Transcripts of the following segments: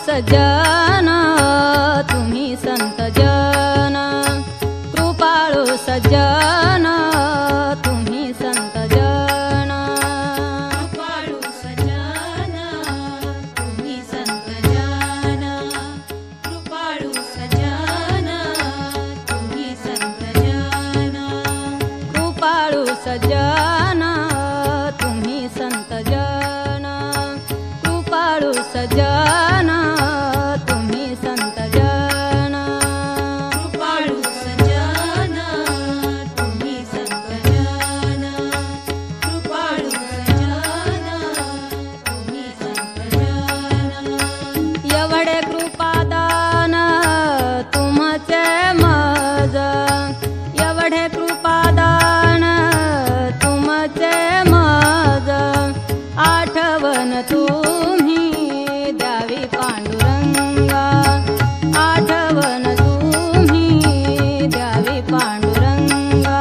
सज्जन तुम्ही संत जन, कृपाळू सज्जन तुम्ही संत जन, कृपाळू सज्जन तुम्ही संत जन, कृपाळू सज्जन तुम्ही संत जन, कृपाळू सज्जन तुम्ही संत जन, कृपाळू सज्जन तुम्ही संत जन, कृपाळू सज्जन तुम्ही संत जन, कृपाळू सज्जन तुम्ही संत जन, एवढे कृपादान तुमचे मज, एवढे कृपादान तुमचे मज, आठवण तुम्ही द्यावी पांडुरंगा, आठवण तुम्ही द्यावी पांडुरंगा,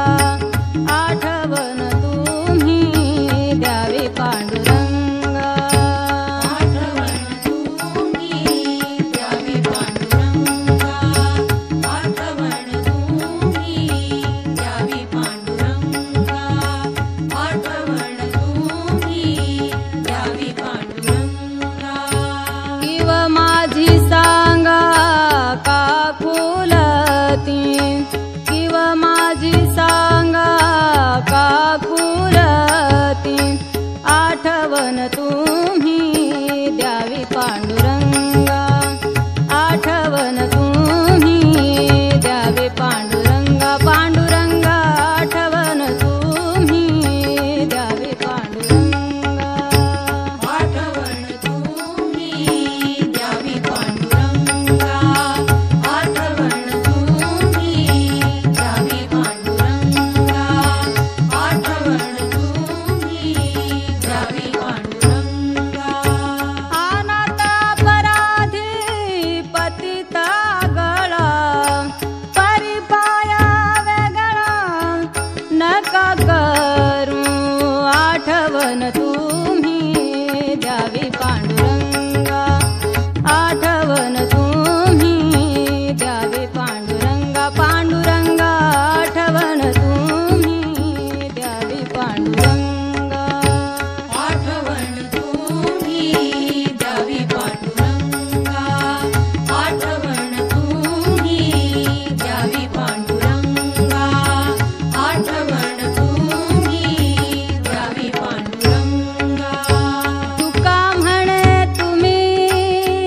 आठवण तुम्ही द्यावी पांडुरंगा, आठवण तुम्ही द्यावी पांडुरंगा, आठवण तुम्ही द्यावी पांडुरंगा, आठवण तुम्ही द्यावी पांडुरंगा, किव माझी सांगा का फुलती, किव माझी सांगा का फुलती, आठवण तुम्ही द्यावी पांडुरंगा, आठवण तुम्ही द्यावी पांडुरंगा, पांडुरंगा आठवण तुम्ही द्यावी पांडुरंगा, आठवण तुम्ही द्यावी पांडुरंगा, आठवण तुम्ही द्यावी पांडुरंगा, आठवण तुम्ही द्यावी पांडुरंगा, अनाथ अपराधी पतित गळा, परिपाया वेगळा नका करू, आठवण तुम्ही द्यावी पांडुरंगा, आठवण तुम्ही द्यावी पांडुरंगा, पांडुरंगा आठवण तुम्ही द्यावी पांडुरंगा, आठवण तुम्ही द्यावी पांडुरंगा, आठवण तुम्ही द्यावी पांडुरंगा, आठवण तुम्ही द्यावी पांडुरंगा, तुका म्हणे तुम्ही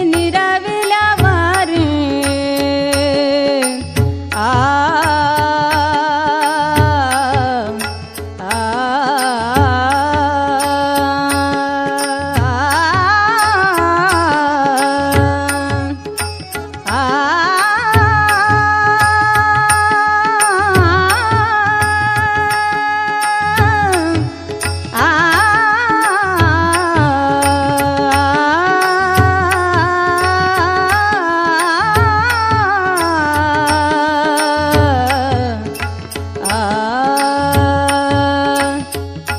निरविल्यावारी, आ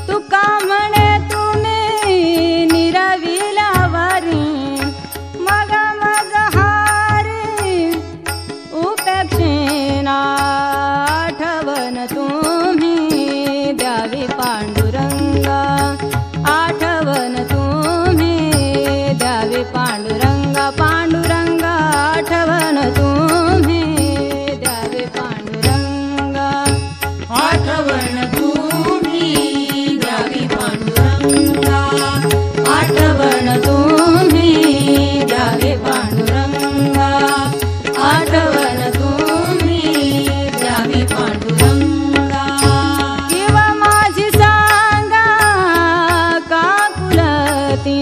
तुका म्हणे तुम्ही निरविल्यावारी, मग मजहारी उपेक्षेना, आठवण तुम्ही द्यावी पांडुरंगा, आठवण तुम्ही द्यावी पांडुरंगा, पांडुरंगा आठवण तुम्ही द्यावी पांडुरंगा, आठवण तुम्ही द्यावी पांडुरंगा, आठवण तुम्ही द्यावी पांडुरंगा, आठवण तुम्ही द्यावी पांडुरंगा, किंवा माझी सांगा का कुलती,